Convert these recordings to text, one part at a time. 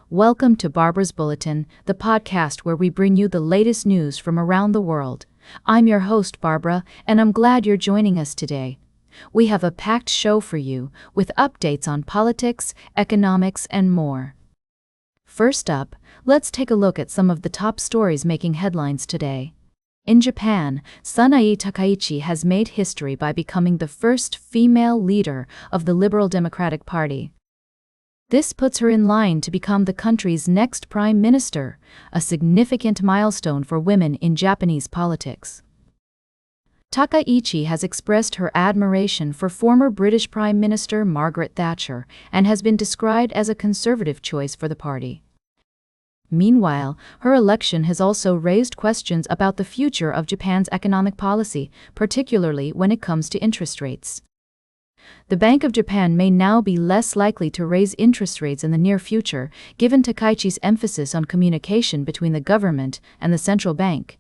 Welcome to Barbara's Bulletin, the podcast where we bring you the latest news from around the world. I'm your host, Barbara, and I'm glad you're joining us today. We have a packed show for you, with updates on politics, economics, and more. First up, let's take a look at some of the top stories making headlines today. In Japan, Sanae Takaichi has made history by becoming the first female leader of the Liberal Democratic Party. This puts her in line to become the country's next prime minister, a significant milestone for women in Japanese politics. Takaichi has expressed her admiration for former British Prime Minister Margaret Thatcher and has been described as a conservative choice for the party. Meanwhile, her election has also raised questions about the future of Japan's economic policy, particularly when it comes to interest rates. The Bank of Japan may now be less likely to raise interest rates in the near future, given Takaichi's emphasis on communication between the government and the central bank.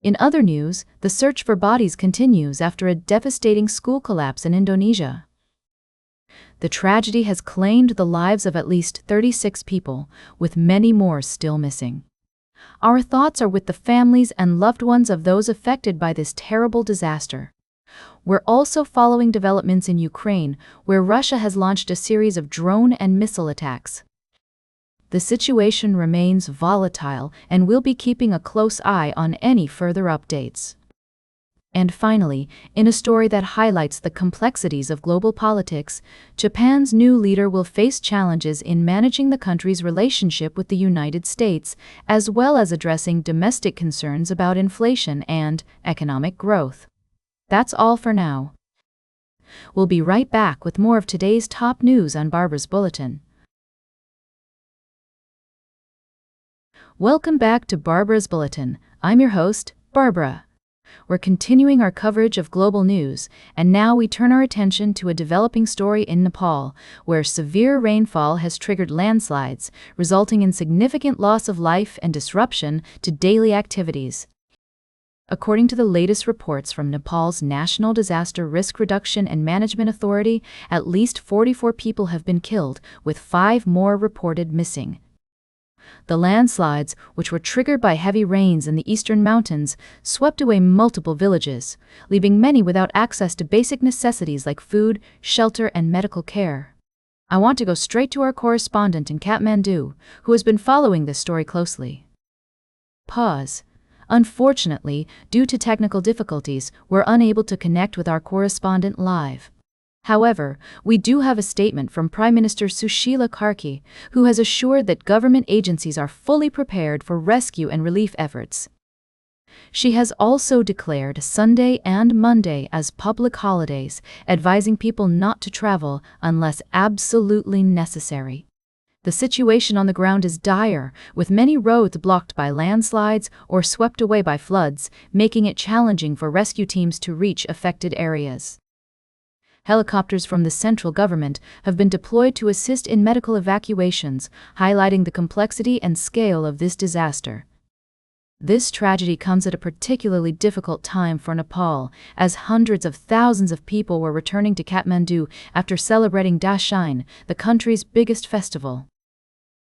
In other news, the search for bodies continues after a devastating school collapse in Indonesia. The tragedy has claimed the lives of at least 36 people, with many more still missing. Our thoughts are with the families and loved ones of those affected by this terrible disaster. We're also following developments in Ukraine, where Russia has launched a series of drone and missile attacks. The situation remains volatile, and we'll be keeping a close eye on any further updates. And finally, in a story that highlights the complexities of global politics, Japan's new leader will face challenges in managing the country's relationship with the United States, as well as addressing domestic concerns about inflation and economic growth. That's all for now. We'll be right back with more of today's top news on Barbara's Bulletin. Welcome back to Barbara's Bulletin. I'm your host, Barbara. We're continuing our coverage of global news, and now we turn our attention to a developing story in Nepal, where severe rainfall has triggered landslides, resulting in significant loss of life and disruption to daily activities. According to the latest reports from Nepal's National Disaster Risk Reduction and Management Authority, at least 44 people have been killed, with 5 more reported missing. The landslides, which were triggered by heavy rains in the eastern mountains, swept away multiple villages, leaving many without access to basic necessities like food, shelter, and medical care. I want to go straight to our correspondent in Kathmandu, who has been following this story closely. Unfortunately, due to technical difficulties, we're unable to connect with our correspondent live. However, we do have a statement from Prime Minister Sushila Karki, who has assured that government agencies are fully prepared for rescue and relief efforts. She has also declared Sunday and Monday as public holidays, advising people not to travel unless absolutely necessary. The situation on the ground is dire, with many roads blocked by landslides or swept away by floods, making it challenging for rescue teams to reach affected areas. Helicopters from the central government have been deployed to assist in medical evacuations, highlighting the complexity and scale of this disaster. This tragedy comes at a particularly difficult time for Nepal, as hundreds of thousands of people were returning to Kathmandu after celebrating Dashain, the country's biggest festival.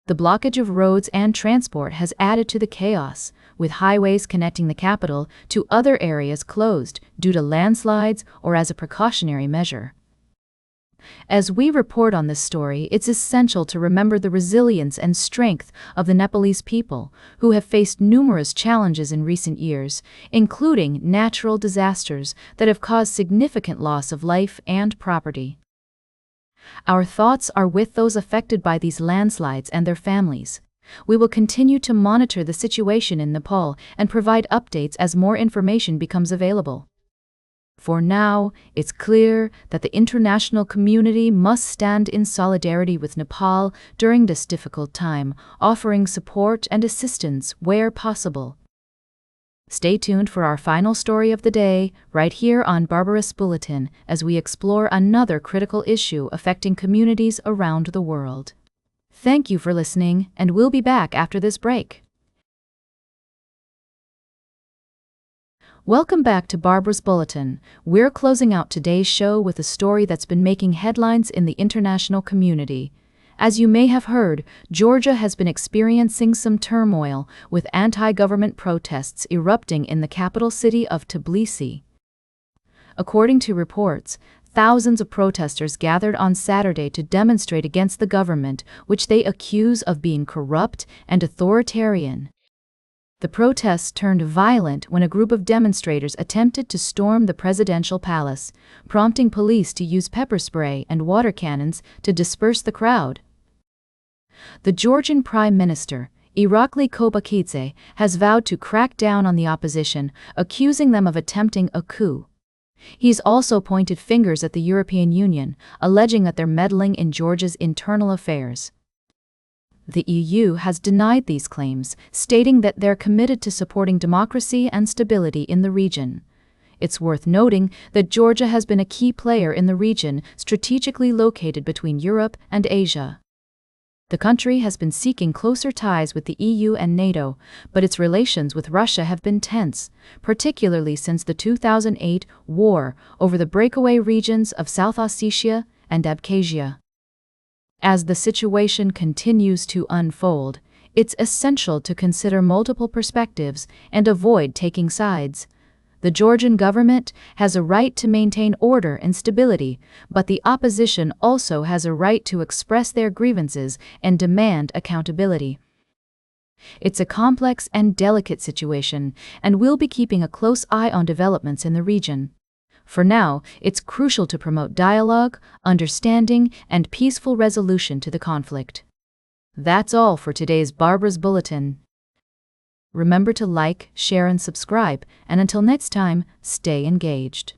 The blockage of roads and transport has added to the chaos, with highways connecting the capital to other areas closed due to landslides or as a precautionary measure. As we report on this story, it's essential to remember the resilience and strength of the Nepalese people, who have faced numerous challenges in recent years, including natural disasters that have caused significant loss of life and property. Our thoughts are with those affected by these landslides and their families. We will continue to monitor the situation in Nepal and provide updates as more information becomes available. For now, it's clear that the international community must stand in solidarity with Nepal during this difficult time, offering support and assistance where possible. Stay tuned for our final story of the day, right here on Barbara's Bulletin, as we explore another critical issue affecting communities around the world. Thank you for listening, and we'll be back after this break. Welcome back to Barbara's Bulletin. We're closing out today's show with a story that's been making headlines in the international community. As you may have heard, Georgia has been experiencing some turmoil, with anti-government protests erupting in the capital city of Tbilisi. According to reports, thousands of protesters gathered on Saturday to demonstrate against the government, which they accuse of being corrupt and authoritarian. The protests turned violent when a group of demonstrators attempted to storm the presidential palace, prompting police to use pepper spray and water cannons to disperse the crowd. The Georgian Prime Minister, Irakli Kobakidze, has vowed to crack down on the opposition, accusing them of attempting a coup. He's also pointed fingers at the European Union, alleging that they're meddling in Georgia's internal affairs. The EU has denied these claims, stating that they're committed to supporting democracy and stability in the region. It's worth noting that Georgia has been a key player in the region, strategically located between Europe and Asia. The country has been seeking closer ties with the EU and NATO, but its relations with Russia have been tense, particularly since the 2008 war over the breakaway regions of South Ossetia and Abkhazia. As the situation continues to unfold, it's essential to consider multiple perspectives and avoid taking sides. The Georgian government has a right to maintain order and stability, but the opposition also has a right to express their grievances and demand accountability. It's a complex and delicate situation, and we'll be keeping a close eye on developments in the region. For now, it's crucial to promote dialogue, understanding, and peaceful resolution to the conflict. That's all for today's Barbara's Bulletin. Remember to like, share, and subscribe, and until next time, stay engaged.